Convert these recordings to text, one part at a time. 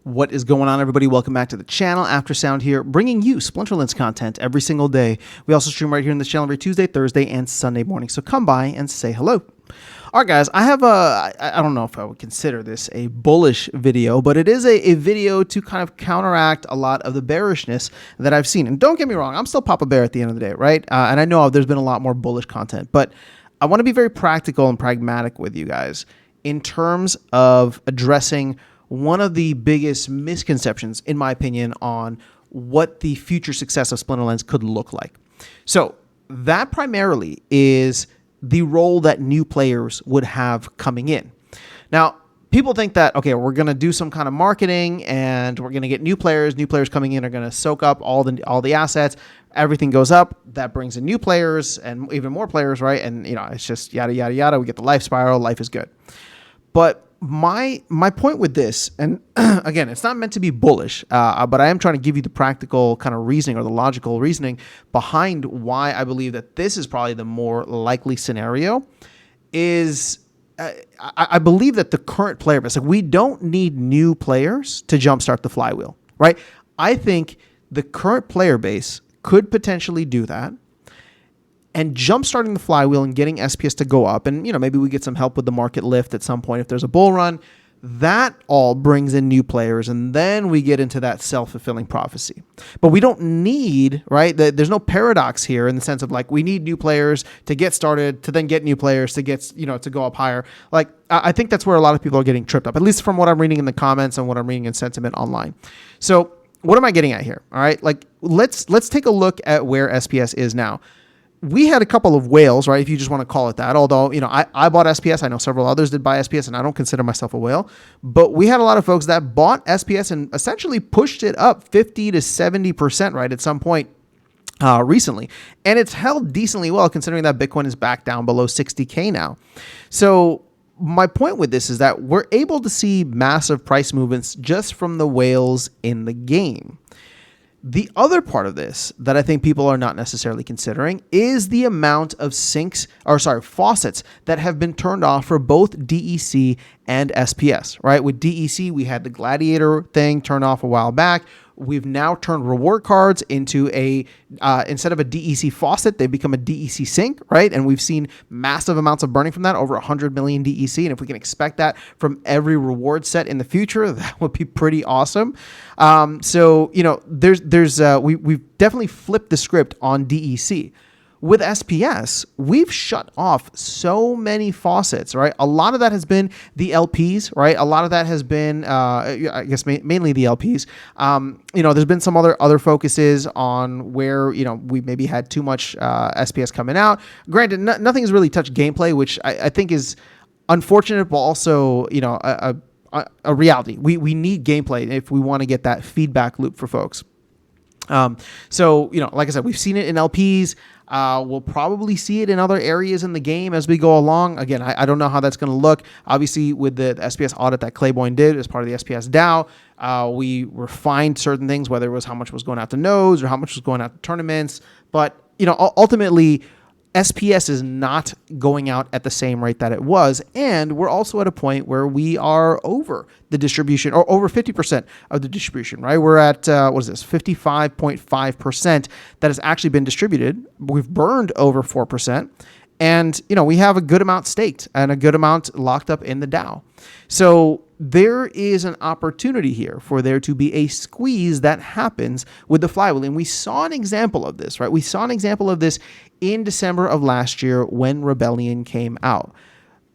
What is going on, everybody? Welcome back to the channel. After Sound here, bringing you Splinterlands content every single day. We also stream right here in this channel every Tuesday, Thursday, and Sunday morning. So come by and say hello. All right, guys, I have I don't know if I would consider this a bullish video, but it is a video to kind of counteract a lot of the bearishness that I've seen. And don't get me wrong, I'm still Papa Bear at the end of the day, right? And I know there's been a lot more bullish content, but I want to be very practical and pragmatic with you guys in terms of addressing one of the biggest misconceptions, in my opinion, on what the future success of Splinterlands could look like. So that primarily is the role that new players would have coming in. Now, people think that, okay, we're going to do some kind of marketing and we're going to get new players. New players coming in are going to soak up all the assets. Everything goes up. That brings in new players and even more players, right? And, you know, it's just yada, yada, yada. We get the life spiral. Life is good. But my point with this, and again, it's not meant to be bullish, but I am trying to give you the practical kind of reasoning or the logical reasoning behind why I believe that this is probably the more likely scenario, is I believe that the current player base, like, we don't need new players to jumpstart the flywheel, right? I think the current player base could potentially do that. And jumpstarting the flywheel and getting SPS to go up, and, you know, maybe we get some help with the market lift at some point if there's a bull run, that all brings in new players, and then we get into that self-fulfilling prophecy. But we don't need, right? There's no paradox here in the sense of, like, we need new players to get started, to then get new players to get, you know, to go up higher. Like, I think that's where a lot of people are getting tripped up, at least from what I'm reading in the comments and what I'm reading in sentiment online. So what am I getting at here? All right, like, let's take a look at where SPS is now. We had a couple of whales, right? If you just want to call it that. Although, you know, I bought SPS. I know several others did buy SPS, and I don't consider myself a whale. But we had a lot of folks that bought SPS and essentially pushed it up 50 to 70%, right, at some point recently. And it's held decently well, considering that Bitcoin is back down below 60K now. So my point with this is that we're able to see massive price movements just from the whales in the game. The other part of this that I think people are not necessarily considering is the amount of faucets that have been turned off for both DEC and SPS, right? With DEC, we had the Gladiator thing turned off a while back. We've now turned reward cards into instead of a DEC faucet, they've become a DEC sink, right? And we've seen massive amounts of burning from that, over 100 million DEC. And if we can expect that from every reward set in the future, that would be pretty awesome. So, you know, we've definitely flipped the script on DEC. With SPS, we've shut off so many faucets, right? A lot of that has been the LPs, right? A lot of that has been, I guess, mainly the LPs. You know, there's been some other focuses on where, you know, we maybe had too much SPS coming out. Granted, nothing has really touched gameplay, which I think is unfortunate, but also, you know, a reality. We need gameplay if we want to get that feedback loop for folks. So, you know, like I said, we've seen it in LPs. We'll probably see it in other areas in the game as we go along. Again, I don't know how that's going to look. Obviously, with the SPS audit that Claiborne did as part of the SPS DAO, we refined certain things, whether it was how much was going out to nodes or how much was going out to tournaments. But, you know, ultimately, SPS is not going out at the same rate that it was, and we're also at a point where we are over the distribution, or over 50% of the distribution, right? We're at, 55.5% that has actually been distributed. We've burned over 4%, and, you know, we have a good amount staked and a good amount locked up in the DAO. So there is an opportunity here for there to be a squeeze that happens with the flywheel. And we saw an example of this, right? We saw an example of this in December of last year when Rebellion came out.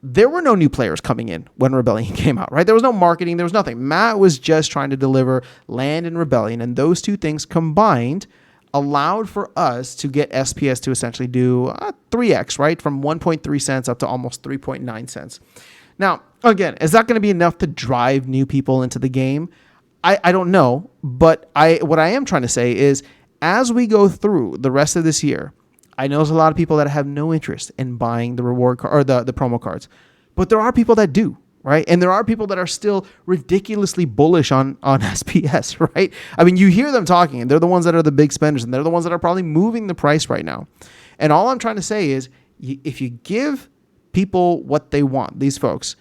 There were no new players coming in when Rebellion came out, right? There was no marketing. There was nothing. Matt was just trying to deliver land and Rebellion. And those two things combined allowed for us to get SPS to essentially do 3x, right? From 1.3 cents up to almost 3.9 cents. Now, again, is that going to be enough to drive new people into the game? I don't know, but what I am trying to say is, as we go through the rest of this year, I know there's a lot of people that have no interest in buying the reward card or the promo cards, but there are people that do, right? And there are people that are still ridiculously bullish on SPS, right? I mean, you hear them talking, and they're the ones that are the big spenders, and they're the ones that are probably moving the price right now. And all I'm trying to say is, if you give people what they want, these folks,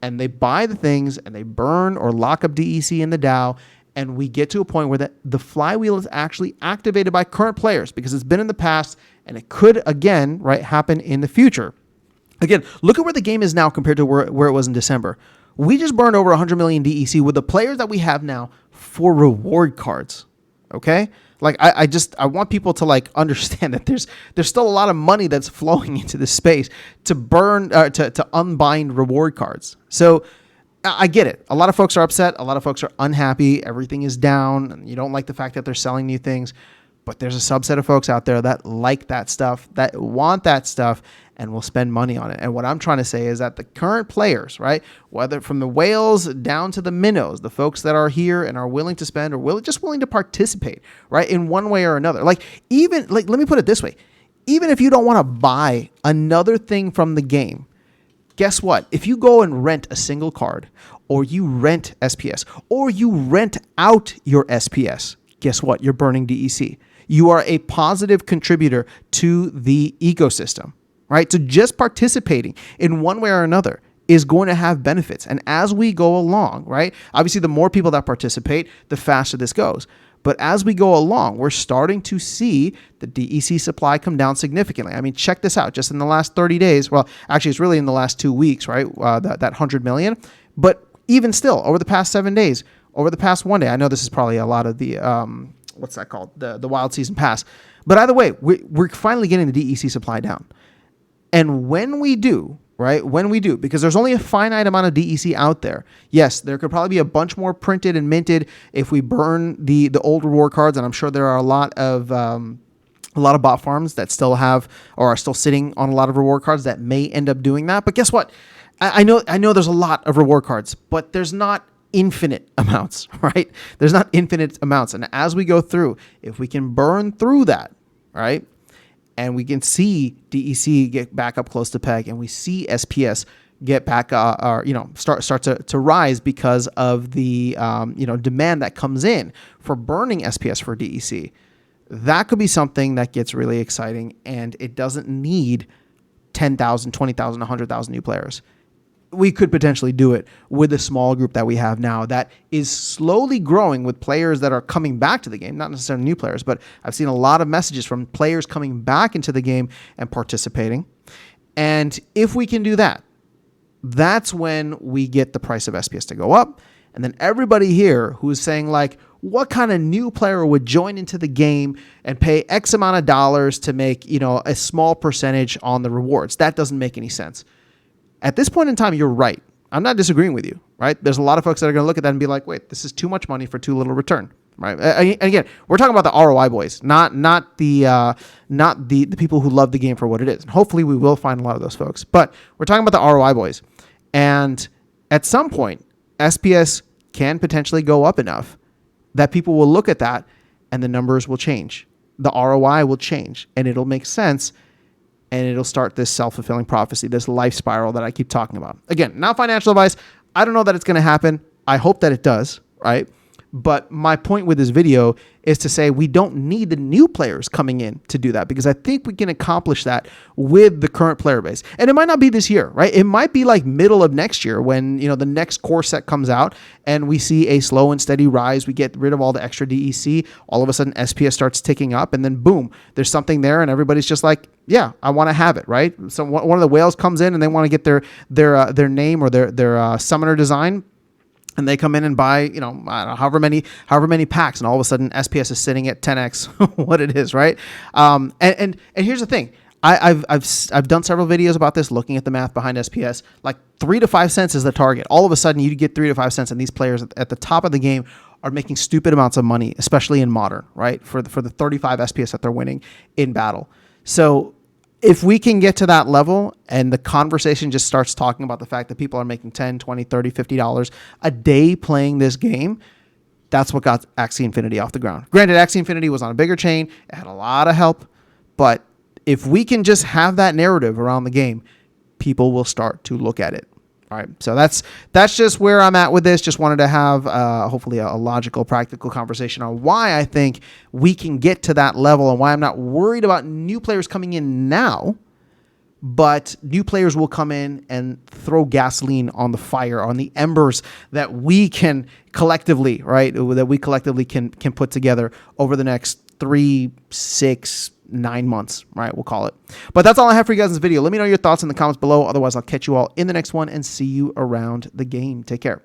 and they buy the things and they burn or lock up DEC in the DAO. And we get to a point where the flywheel is actually activated by current players because it's been in the past and it could again, right, happen in the future. Again, look at where the game is now compared to where it was in December. We just burned over 100 million DEC with the players that we have now for reward cards. Okay? Like I want people to like understand that there's still a lot of money that's flowing into this space to burn to unbind reward cards. So I get it. A lot of folks are upset. A lot of folks are unhappy. Everything is down. And you don't like the fact that they're selling new things. But there's a subset of folks out there that like that stuff, that want that stuff, and will spend money on it. And what I'm trying to say is that the current players, right, whether from the whales down to the minnows, the folks that are here and are willing to spend or just willing to participate, right, in one way or another. Like let me put it this way. Even if you don't want to buy another thing from the game, guess what? If you go and rent a single card, or you rent SPS, or you rent out your SPS, guess what? You're burning DEC. You are a positive contributor to the ecosystem, right? So just participating in one way or another is going to have benefits. And as we go along, right? Obviously, the more people that participate, the faster this goes. But as we go along, we're starting to see the DEC supply come down significantly. I mean, check this out. Just in the last 30 days, well, actually, it's really in the last 2 weeks, right? That 100 million. But even still, over the past 7 days, over the past 1 day, I know this is probably a lot of the, what's that called? The wild season pass. But either way, we're finally getting the DEC supply down. And when we do, right? When we do, because there's only a finite amount of DEC out there. Yes, there could probably be a bunch more printed and minted if we burn the old reward cards, and I'm sure there are a lot of bot farms that still have or are still sitting on a lot of reward cards that may end up doing that. But guess what? I know there's a lot of reward cards, but there's not infinite amounts, right? There's not infinite amounts, and as we go through, if we can burn through that, right? And we can see DEC get back up close to peg, and we see SPS get back, start to rise because of the demand that comes in for burning SPS for DEC. That could be something that gets really exciting, and it doesn't need 10,000, 20,000, 100,000 new players. We could potentially do it with the small group that we have now that is slowly growing with players that are coming back to the game, not necessarily new players, but I've seen a lot of messages from players coming back into the game and participating. And if we can do that, that's when we get the price of SPS to go up. And then everybody here who is saying like, what kind of new player would join into the game and pay X amount of dollars to make, a small percentage on the rewards? That doesn't make any sense. At this point in time, you're right. I'm not disagreeing with you, right? There's a lot of folks that are going to look at that and be like, wait, this is too much money for too little return, right? And again, we're talking about the ROI boys, not the people who love the game for what it is. And hopefully we will find a lot of those folks, but we're talking about the ROI boys. And at some point, SPS can potentially go up enough that people will look at that and the numbers will change. The ROI will change and it'll make sense. And it'll start this self-fulfilling prophecy, this life spiral that I keep talking about. Again, not financial advice. I don't know that it's going to happen. I hope that it does, right? But my point with this video is to say we don't need the new players coming in to do that, because I think we can accomplish that with the current player base. And it might not be this year, right? It might be like middle of next year when, the next core set comes out and we see a slow and steady rise. We get rid of all the extra DEC. All of a sudden SPS starts ticking up and then boom, there's something there and everybody's just like, yeah, I want to have it, right? So one of the whales comes in and they want to get their name or their summoner design. And they come in and buy, I don't know, however many packs, and all of a sudden SPS is sitting at 10x what it is, right? And here's the thing, I've done several videos about this, looking at the math behind SPS. Like 3 to 5 cents is the target. All of a sudden, you get 3 to 5 cents, and these players at the top of the game are making stupid amounts of money, especially in modern, right? For the 35 SPS that they're winning in battle. So if we can get to that level and the conversation just starts talking about the fact that people are making $10, $20, $30, $50 a day playing this game, that's what got Axie Infinity off the ground. Granted, Axie Infinity was on a bigger chain. It had a lot of help. But if we can just have that narrative around the game, people will start to look at it. All right, so that's just where I'm at with this. Just wanted to have hopefully a logical, practical conversation on why I think we can get to that level and why I'm not worried about new players coming in now, but new players will come in and throw gasoline on the fire, on the embers that we can collectively, right, that we collectively can put together over the next 3, 6, 9 months, right? We'll call it. But that's all I have for you guys in this video. Let me know your thoughts in the comments below. Otherwise, I'll catch you all in the next one and see you around the game. Take care.